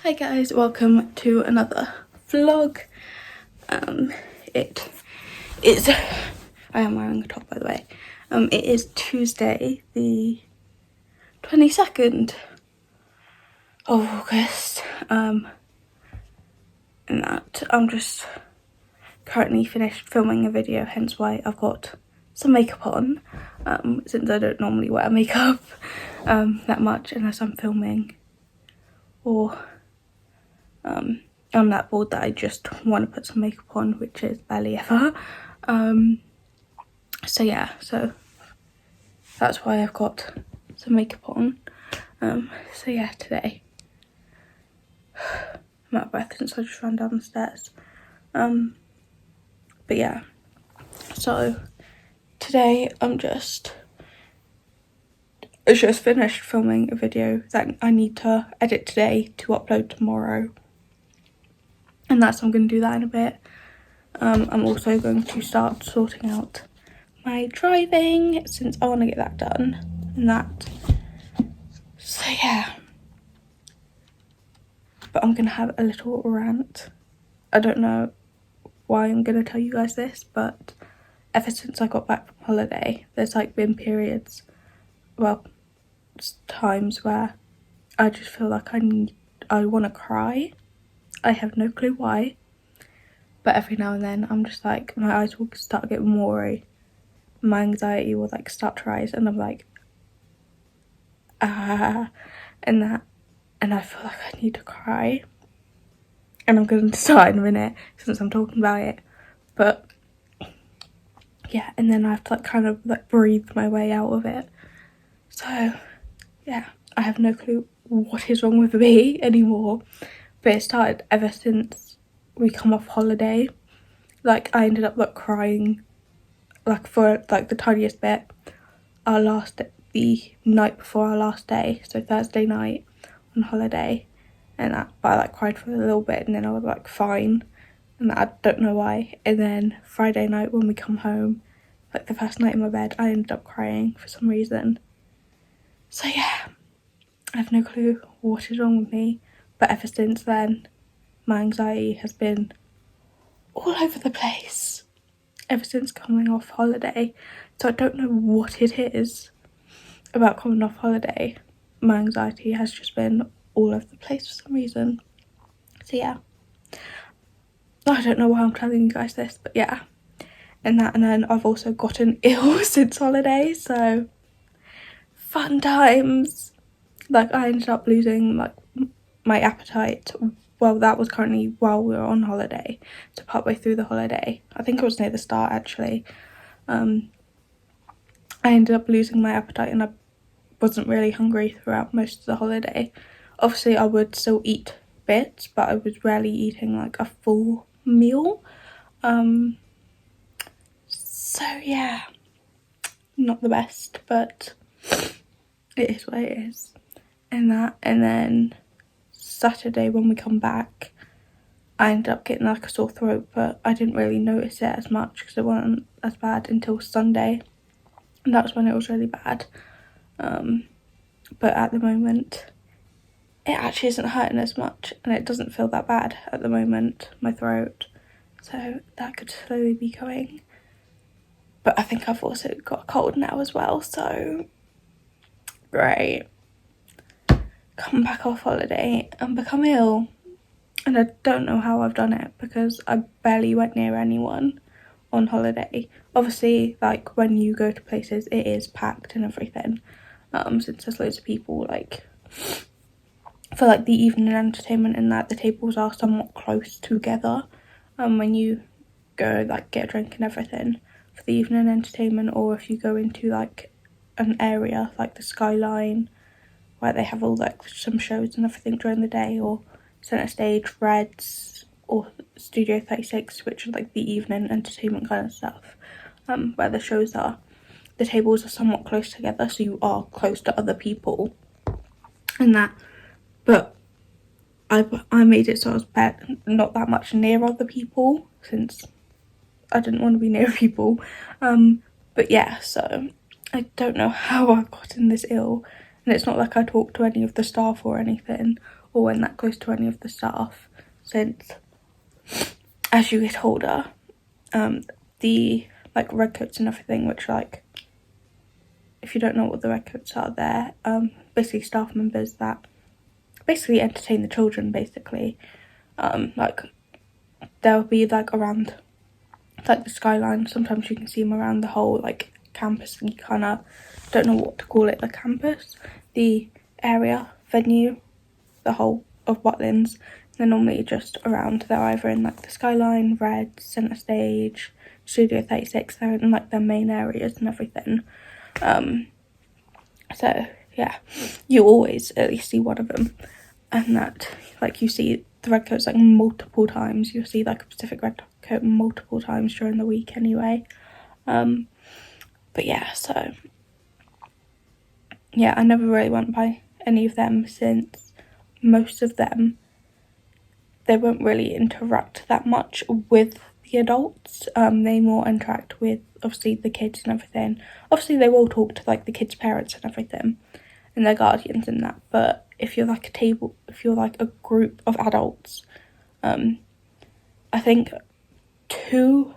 Hi guys, welcome to another vlog. It is, I am wearing a top by the way. It is Tuesday the 22nd of August. And that I'm just currently finished filming a video, hence why I've got some makeup on. Since I don't normally wear makeup that much unless I'm filming or I'm that bored that I just want to put some makeup on, which is barely ever. So yeah, so that's why I've got some makeup on. So yeah, today I'm out of breath since I just ran down the stairs. But yeah, so today I just finished filming a video that I need to edit today to upload tomorrow. And I'm going to do that in a bit. I'm also going to start sorting out my driving since I want to get that done and that. So yeah. But I'm going to have a little rant. I don't know why I'm going to tell you guys this, but ever since I got back from holiday, there's like been periods, well, times where I just feel like I want to cry. I have no clue why, but every now and then I'm just like, my eyes will start getting watery, my anxiety will like start to rise, and I'm like, and I feel like I need to cry. And I'm going to start in a minute since I'm talking about it, but yeah, and then I have to like kind of like breathe my way out of it. So yeah, I have no clue what is wrong with me anymore, but it started ever since we come off holiday. Like I ended up like crying like for like the tiniest bit the night before our last day, so Thursday night on holiday, and I like cried for a little bit and then I was like fine, and I don't know why. And then Friday night when we come home, like the first night in my bed, I ended up crying for some reason. So yeah, I have no clue what is wrong with me, but ever since then my anxiety has been all over the place ever since coming off holiday. So I don't know what it is about coming off holiday. My anxiety has just been all over the place for some reason. So yeah, I don't know why I'm telling you guys this, but yeah. And then I've also gotten ill since holiday, so fun times. Like I ended up losing like my appetite. Well, that was currently while we were on holiday, so partway through the holiday. I think it was near the start actually. I ended up losing my appetite and I wasn't really hungry throughout most of the holiday. Obviously I would still eat bits, but I was rarely eating like a full meal. So yeah, not the best, but it is what it is. And then Saturday when we come back, I ended up getting like a sore throat, but I didn't really notice it as much because it wasn't as bad until Sunday, and that's when it was really bad. But at the moment it actually isn't hurting as much and it doesn't feel that bad at the moment, my throat, so that could slowly be going. But I think I've also got a cold now as well, so great. Come back off holiday and become ill. And I don't know how I've done it because I barely went near anyone on holiday. Obviously, like when you go to places, it is packed and everything. Since there's loads of people, like for like the evening entertainment and that, the tables are somewhat close together. When you go like get a drink and everything for the evening entertainment, or if you go into like an area like the Skyline where they have all like some shows and everything during the day, or Centre Stage, Reds, or Studio 36, which is like the evening entertainment kind of stuff, where the shows are. The tables are somewhat close together, so you are close to other people and that. But I made it so I was not that much near other people since I didn't want to be near people. But yeah, so I don't know how I've gotten this ill, and it's not like I talked to any of the staff or anything. or when that close to any of the staff, since as you get older, the like redcoats and everything, which like, if you don't know what the redcoats are, they're basically staff members that basically entertain the children, basically. Like they'll be like around like the skyline. Sometimes you can see them around the whole like campus. You kind of don't know what to call it, the campus, the area, venue, the whole of Butlins. They're normally just around. They're either in like the skyline, red, centre stage, Studio 36. They're in like their main areas and everything. So yeah, you always at least see one of them, and that like you see the redcoats like multiple times. You'll see like a Pacific redcoat multiple times during the week anyway. But yeah, so yeah, I never really went by any of them, since most of them, they won't really interact that much with the adults. They more interact with obviously the kids and everything. Obviously they will talk to like the kids' parents and everything and their guardians and that, but if you're like a group of adults, I think two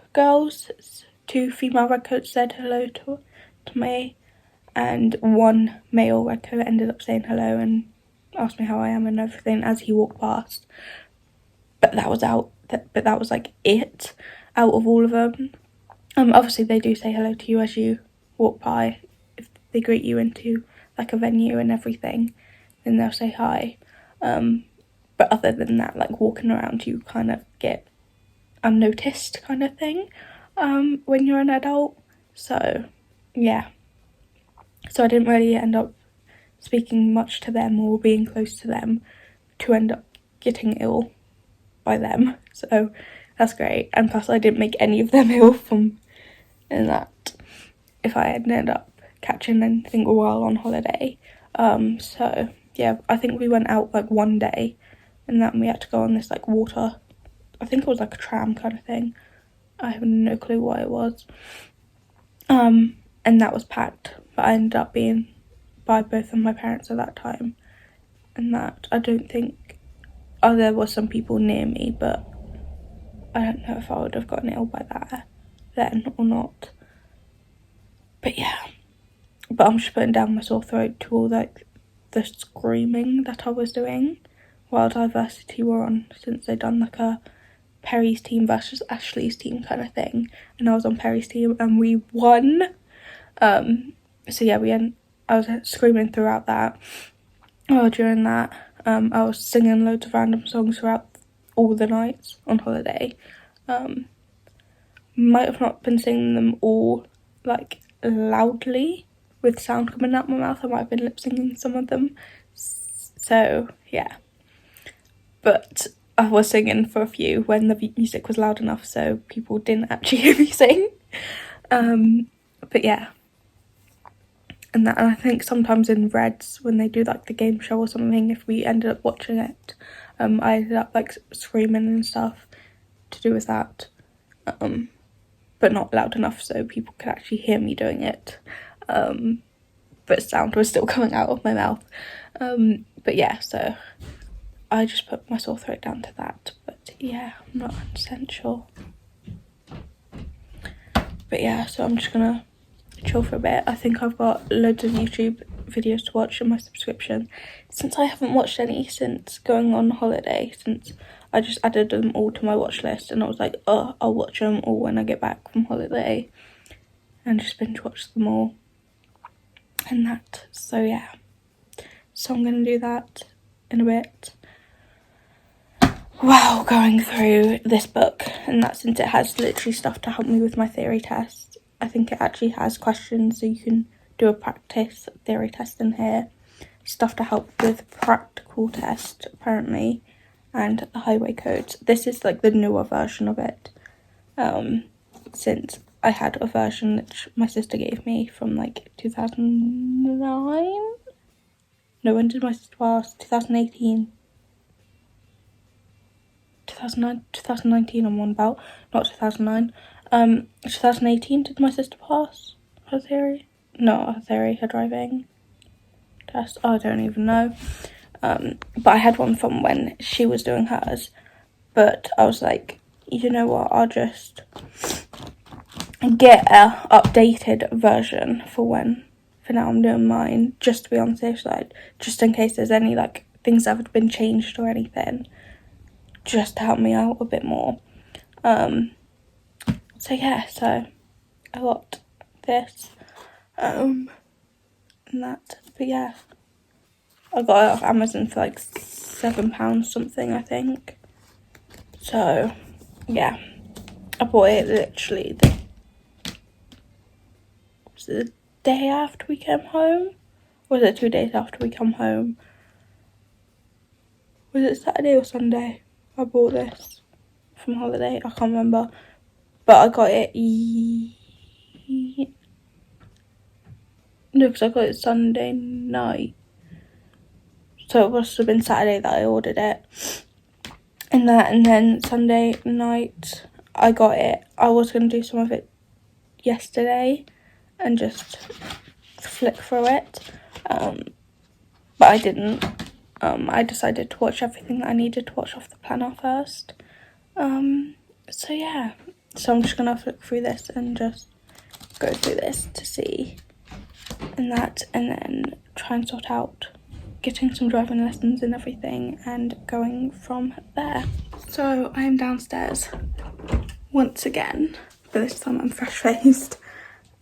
female redcoats said hello to me, and one male redcoat ended up saying hello and asked me how I am and everything as he walked past. But that was like it out of all of them. Obviously they do say hello to you as you walk by. If they greet you into like a venue and everything, then they'll say hi. But other than that, like walking around, you kind of get unnoticed kind of thing when you're an adult. So yeah, so I didn't really end up speaking much to them or being close to them to end up getting ill by them, so that's great. And plus I didn't make any of them ill from in that, if I had ended up catching anything while on holiday. So yeah, I think we went out like one day and then we had to go on this like water, I think it was like a tram kind of thing, I have no clue what it was, and that was packed, but I ended up being by both of my parents at that time, and that I don't think, there was some people near me, but I don't know if I would have gotten ill by that then or not. But yeah, but I'm just putting down my sore throat to all like the screaming that I was doing while Diversity were on, since they'd done like a Perry's team versus Ashley's team kind of thing, and I was on Perry's team and we won. So yeah, I was screaming throughout that. During that, I was singing loads of random songs throughout all the nights on holiday. Might have not been singing them all like loudly with sound coming out my mouth. I might have been lip singing some of them. So yeah, but I was singing for a few when the music was loud enough so people didn't actually hear me sing. But yeah. And I think sometimes in Reds, when they do like the game show or something, if we ended up watching it, I ended up like screaming and stuff to do with that, but not loud enough so people could actually hear me doing it, but sound was still coming out of my mouth. But yeah, so I just put my sore throat down to that, but yeah, I'm not 100% sure. But yeah, so I'm just gonna chill for a bit. I think I've got loads of YouTube videos to watch in my subscription, since I haven't watched any since going on holiday, since I just added them all to my watch list and I was like, oh, I'll watch them all when I get back from holiday and just binge watch them all and that. So yeah, so I'm gonna do that in a bit while going through this book, and that since it has literally stuff to help me with my theory test. I think it actually has questions so you can do a practice theory test in here, stuff to help with practical test apparently, and the highway codes. This is like the newer version of it, since I had a version that my sister gave me from like 2009? No, when did my sister pass? 2018. 2019 I'm on about, not 2009. 2018 did my sister pass her theory? No, her theory, her driving test. I don't even know. but I had one from when she was doing hers, but I was like, you know what, I'll just get a updated version for now I'm doing mine, just to be on the safe side, just in case there's any like things that have been changed or anything, just to help me out a bit more. So yeah, so I got this, and that, but yeah, I got it off Amazon for like £7 something, I think. So yeah, I bought it literally the day after we came home. Or was it 2 days after we come home? Was it Saturday or Sunday? I bought this from holiday. I can't remember, but I got it. No, because I got it Sunday night, so it must have been Saturday that I ordered it. And then Sunday night I got it. I was gonna do some of it yesterday and just flick through it, but I didn't. I decided to watch everything that I needed to watch off the planner first. So yeah, so I'm just gonna flick through this and just go through this to see and then try and sort out getting some driving lessons and everything and going from there. So I am downstairs once again, but this time I'm fresh-faced.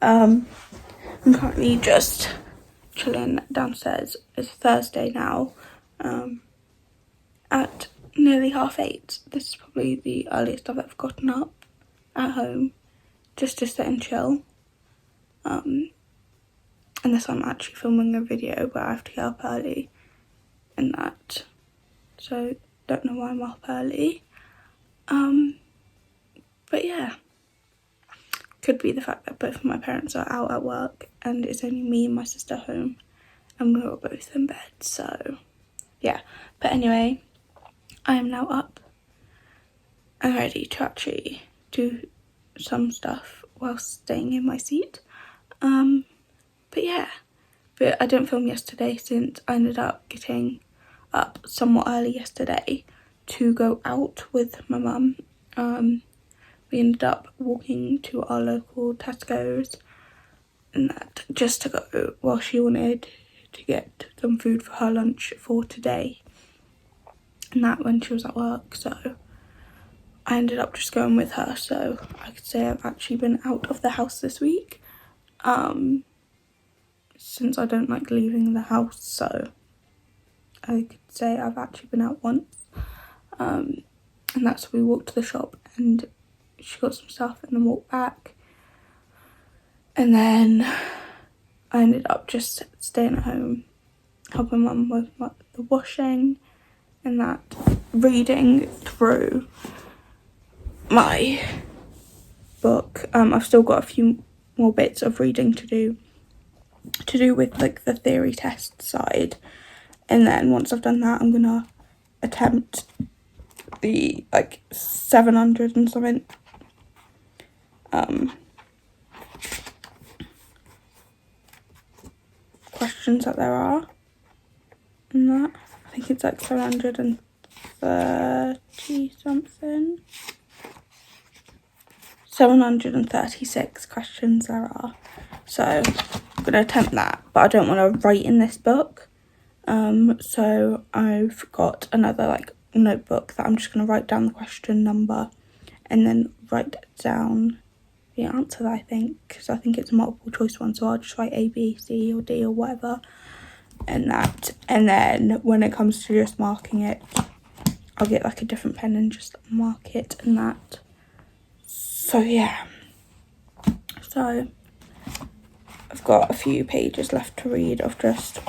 I'm currently just chilling downstairs. It's Thursday now, at nearly 8:30. This is probably the earliest I've ever gotten up at home, just to sit and chill. Unless I'm actually filming a video where I have to get up early and that. So don't know why I'm up early. But yeah, could be the fact that both of my parents are out at work and it's only me and my sister home and we're both in bed, so yeah. But anyway, I am now up and ready to actually do some stuff whilst staying in my seat. But yeah, but I didn't film yesterday since I ended up getting up somewhat early yesterday to go out with my mum. We ended up walking to our local Tesco's and that, just to go, well, she wanted to get some food for her lunch for today and that when she was at work, so I ended up just going with her. So I could say I've actually been out of the house this week, since I don't like leaving the house, so I could say I've actually been out once. And that's we walked to the shop and she got some stuff and then walked back, and then I ended up just staying at home helping mum with the washing and that, reading through my book. I've still got a few more bits of reading to do with like the theory test side, and then once I've done that I'm gonna attempt the like 700 and something questions that there are in that. I think it's like 730 something, 736 questions there are, so I'm gonna attempt that, but I don't want to write in this book, so I've got another like notebook that I'm just gonna write down the question number and then write down the answer, I think, because I think it's a multiple choice one, so I'll just write A, B, C or D or whatever and that, and then when it comes to just marking it, I'll get like a different pen and just mark it and that. So yeah, so I've got a few pages left to read of just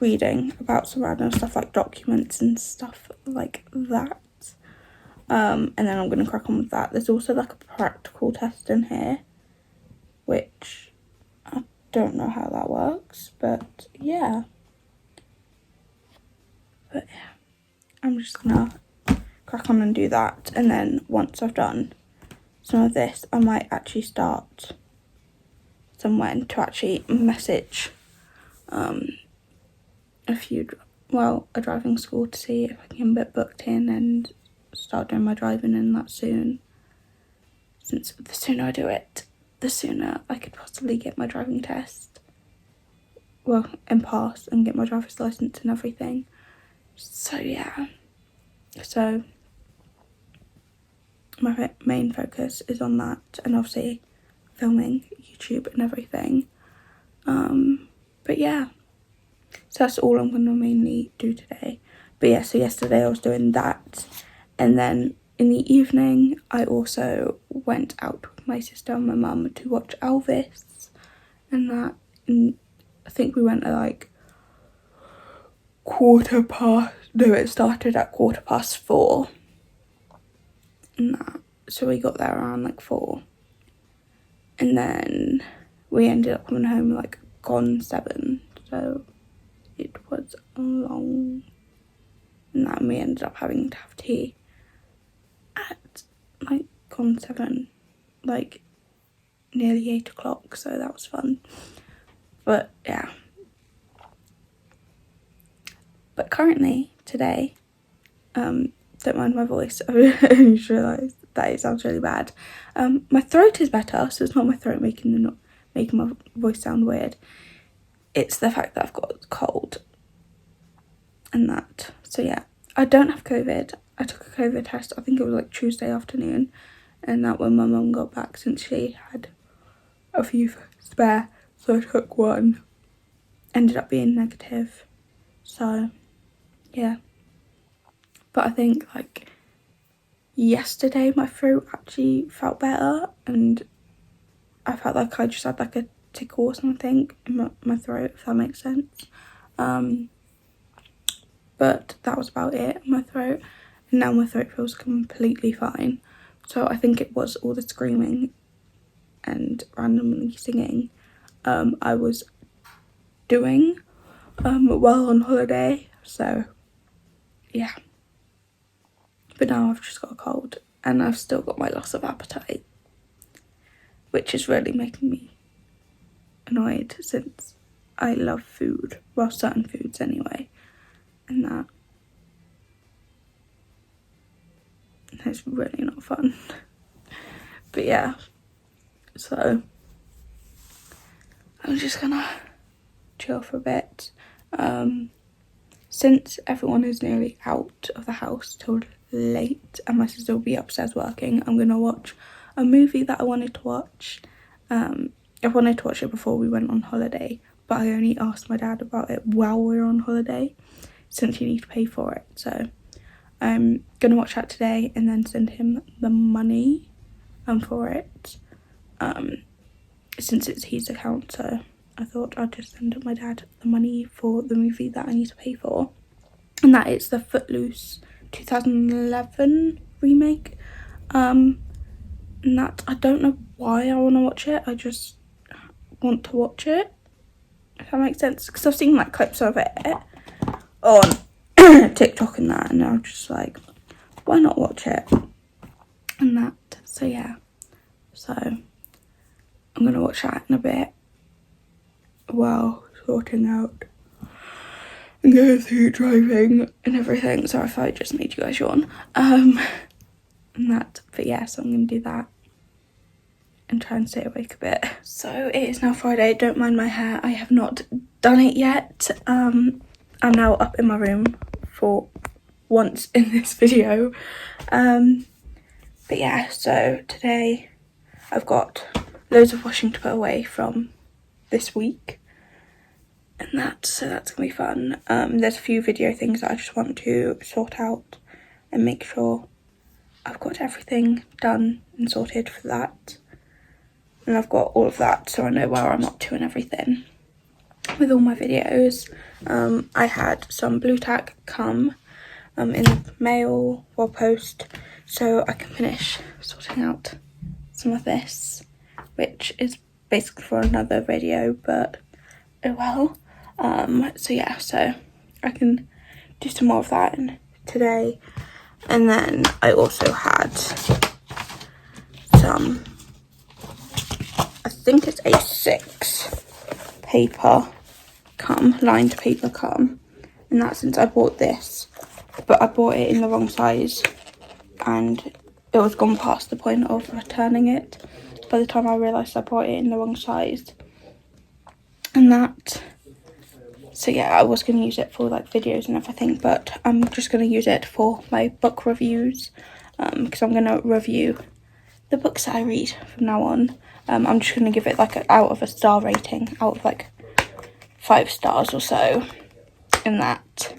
reading about some random stuff like documents and stuff like that, and then I'm going to crack on with that. There's also like a practical test in here, which I don't know how that works, but yeah. I'm just gonna crack on and do that, and then once I've done some of this I might actually start somewhere to actually message a few a driving school to see if I can get booked in and start doing my driving in that soon. Since the sooner I do it, the sooner I could possibly get my driving test. Well, and pass and get my driver's license and everything. So yeah. So my main focus is on that, and obviously filming YouTube and everything. But yeah, so that's all I'm going to mainly do today. But yeah, so yesterday I was doing that, and then in the evening I also went out with my sister and my mum to watch Elvis, and that, and I think we went at like it started at 4:15, and that, so we got there around like 4, and then we ended up coming home like gone 7, so it was long, and then we ended up having to have tea at like gone 7, like nearly 8 o'clock, so that was fun. But yeah, but currently today, don't mind my voice, I just realised that it sounds really bad. My throat is better, so it's not my throat making my voice sound weird. It's the fact that I've got a cold and that. So yeah, I don't have COVID. I took a COVID test, I think it was like Tuesday afternoon, and that when my mum got back, since she had a few spare, so I took one. Ended up being negative. So yeah. But I think like yesterday my throat actually felt better, and I felt like I just had like a tickle or something in my throat, if that makes sense. But that was about it, my throat. And now my throat feels completely fine. So I think it was all the screaming and randomly singing I was doing while on holiday. So yeah. But now I've just got a cold, and I've still got my loss of appetite, which is really making me annoyed, since I love food, well, certain foods anyway, and that, it's really not fun. But yeah, so I'm just gonna chill for a bit. Since everyone is nearly out of the house till late and my sister will be upstairs working, I'm gonna watch a movie that I wanted to watch. I wanted to watch it before we went on holiday, but I only asked my dad about it while we were on holiday, since he needs to pay for it. So I'm gonna watch that today and then send him the money for it, since it's his account. So I thought I'd just send my dad the money for the movie that I need to pay for, and that is the Footloose 2011 remake. And that, I don't know why I want to watch it, I just want to watch it, if that makes sense, because I've seen like clips of it on TikTok and that, and I'm just like, why not watch it and that. So yeah, so I'm gonna watch that in a bit while sorting out and going through driving and everything. Sorry if I just made you guys yawn. And that, but yeah, so I'm gonna do that and try and stay awake a bit. So it is now Friday, don't mind my hair, I have not done it yet. I'm now up in my room for once in this video. But yeah, so today I've got loads of washing to put away from this week and that, so that's gonna be fun. There's a few video things that I just want to sort out and make sure I've got everything done and sorted for that, and I've got all of that so I know where I'm up to and everything with all my videos. I had some blue tack come in the mail or post, so I can finish sorting out some of this, which is basically for another video, but oh well. So yeah, so I can do some more of that today. And then I also had some, I think it's A6 paper come, lined paper come, in that sense. I bought this, but I bought it in the wrong size and it was gone past the point of returning it by the time I realised I bought it in the wrong size and that. So yeah, I was going to use it for like videos and everything, but I'm just going to use it for my book reviews, because I'm going to review the books that I read from now on. I'm just going to give it like out of a star rating, out of like 5 stars or so in that.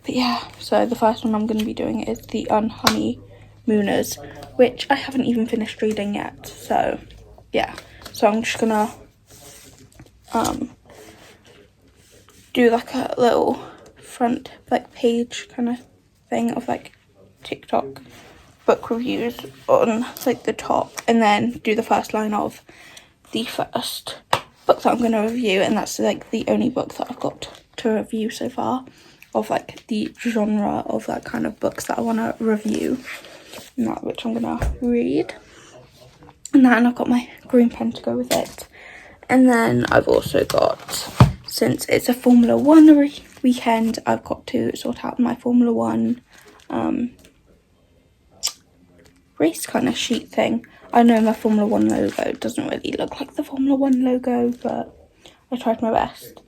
But yeah, so the first one I'm going to be doing is The Unhoneymooners, which I haven't even finished reading yet. So yeah, so I'm just going to do like a little front like page kind of thing of like TikTok book reviews on like the top, and then do the first line of the first book that I'm going to review, and that's like the only book that I've got to review so far of like the genre of that kind of books that I want to review, and that which I'm going to read. And I've got my green pen to go with it. And then I've also got, since it's a Formula 1 weekend, I've got to sort out my Formula 1 race kind of sheet thing. I know my Formula 1 logo doesn't really look like the Formula 1 logo, but I tried my best.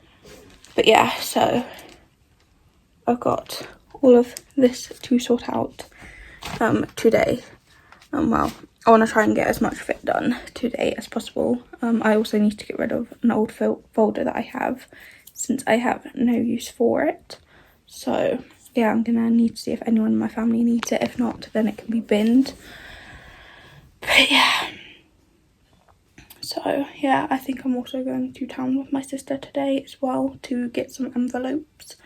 But yeah, so I've got all of this to sort out today. Well, I want to try and get as much of it done today as possible. I also need to get rid of an old folder that I have, since I have no use for it. So yeah, I'm gonna need to see if anyone in my family needs it. If not, then it can be binned. But yeah, so yeah, I think I'm also going to town with my sister today as well to get some envelopes.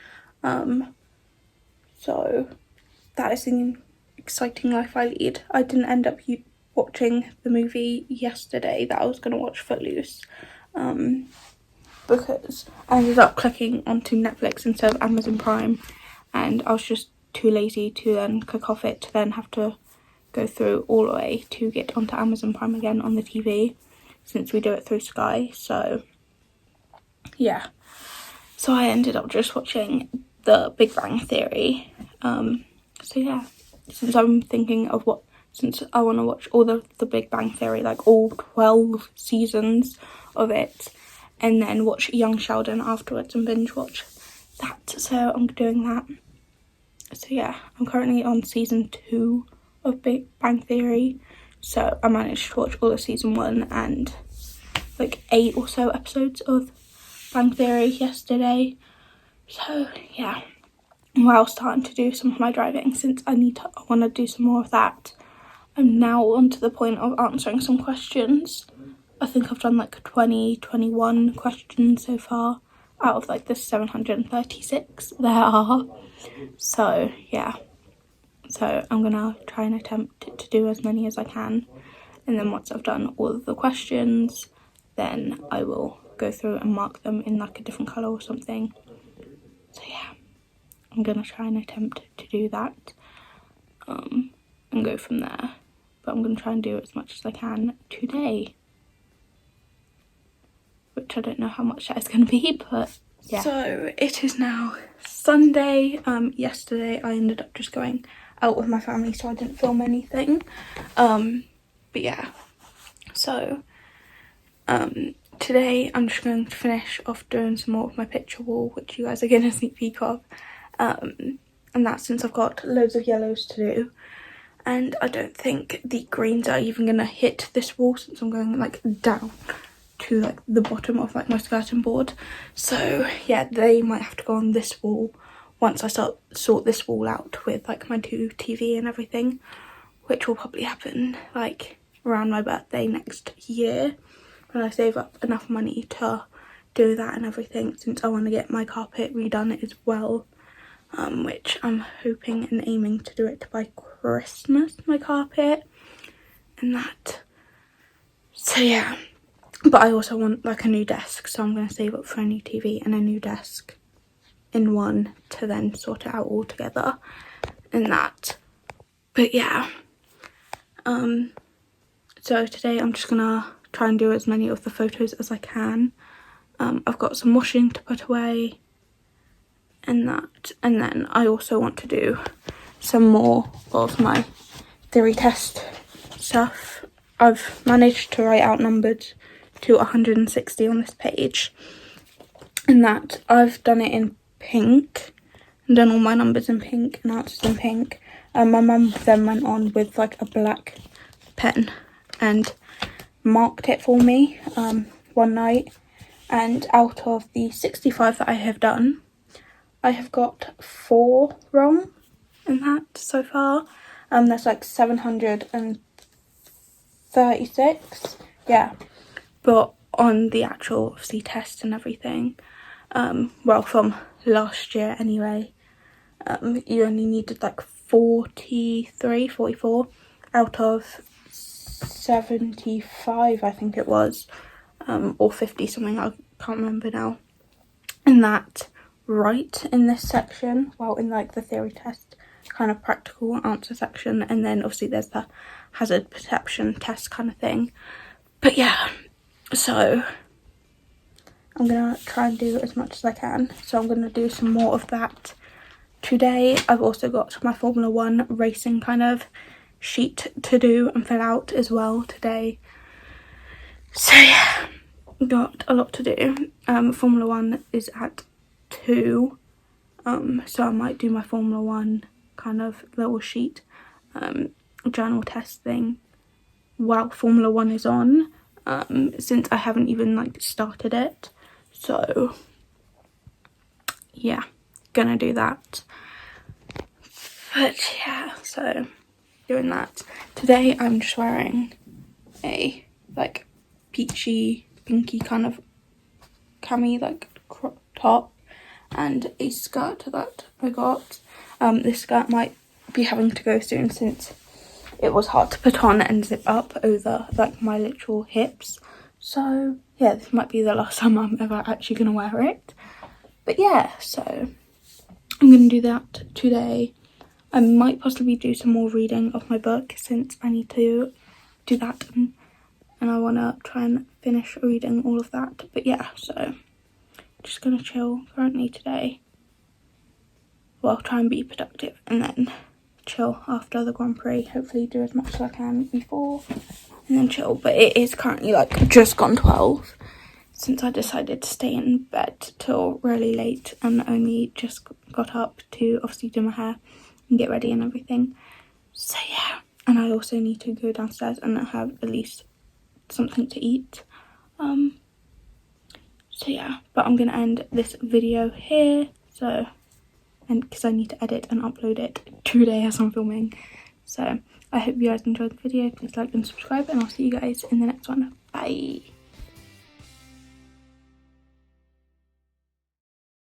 So that is the exciting life I lead. I didn't end up watching the movie yesterday that I was going to watch, Footloose, because I ended up clicking onto Netflix instead of Amazon Prime, and I was just too lazy to then click off it to then have to go through all the way to get onto Amazon Prime again on the TV, since we do it through Sky. So yeah, so I ended up just watching The Big Bang Theory. So yeah, since I'm thinking of since I want to watch all of The Big Bang Theory, like all 12 seasons of it, and then watch Young Sheldon afterwards and binge watch that. So I'm doing that. So yeah, I'm currently on season 2 of Big Bang Theory. So I managed to watch all of season 1 and like 8 or so episodes of Bang Theory yesterday. So yeah, while starting to do some of my driving, since I want to do some more of that. I'm now on to the point of answering some questions. I think I've done like 21 questions so far out of like the 736 there are. So yeah, so I'm gonna try and attempt to do as many as I can, and then once I've done all of the questions, then I will go through and mark them in like a different colour or something. So yeah, I'm gonna try and attempt to do that, and go from there. But I'm gonna try and do as much as I can today, which I don't know how much that is gonna be, but yeah. So it is now Sunday. Yesterday I ended up just going out with my family, so I didn't film anything. But yeah, so today I'm just going to finish off doing some more of my picture wall, which you guys are getting a sneak peek of. And that's since I've got loads of yellows to do, and I don't think the greens are even gonna hit this wall, since I'm going like down to like the bottom of like my skirting board. So yeah, they might have to go on this wall once I sort this wall out with like my new TV and everything, which will probably happen like around my birthday next year, when I save up enough money to do that and everything, since I want to get my carpet redone as well, which I'm hoping and aiming to do it by Christmas, my carpet and that. So yeah, but I also want like a new desk, so I'm going to save up for a new TV and a new desk in one to then sort it out all together and that. But yeah, so today I'm just gonna try and do as many of the photos as I can. I've got some washing to put away, and that. And then I also want to do some more of my theory test stuff. I've managed to write out numbers to 160 on this page, and that I've done it in pink and done all my numbers in pink and answers in pink. My mum then went on with like a black pen and marked it for me one night, and out of the 65 that I have done, I have got 4 wrong in that so far. There's like 736, yeah, but on the actual obviously test and everything, well, from last year anyway, you only needed like 44 out of 75, I think it was, or 50 something, I can't remember now. And that right in this section, well, in like the theory test kind of practical answer section, and then obviously there's the hazard perception test kind of thing. But yeah, so I'm gonna try and do as much as I can, so I'm gonna do some more of that today. I've also got my Formula 1 racing kind of sheet to do and fill out as well today, so yeah, got a lot to do. Formula 1 is at 2, so I might do my Formula 1 kind of little sheet journal test thing while Formula 1 is on, since I haven't even like started it. So yeah, gonna do that. But yeah, so doing that. Today I'm just wearing a like peachy, pinky kind of cami like crop top and a skirt that I got. This skirt might be having to go soon since it was hard to put on and zip up over like my literal hips. So yeah, this might be the last time I'm ever actually gonna wear it. But yeah, so I'm gonna do that today. I might possibly do some more reading of my book since I need to do that, and I want to try and finish reading all of that. But yeah, so just gonna chill currently today. Well, try and be productive and then chill after the Grand Prix. Hopefully do as much as I can before and then chill. But it is currently like just gone 12 since I decided to stay in bed till really late and only just got up to obviously do my hair and get ready and everything. So yeah, and I also need to go downstairs and have at least something to eat. So yeah, but I'm gonna end this video here, so, and because I need to edit and upload it today as I'm filming. So I hope you guys enjoyed the video. Please like and subscribe, and I'll see you guys in the next one. Bye.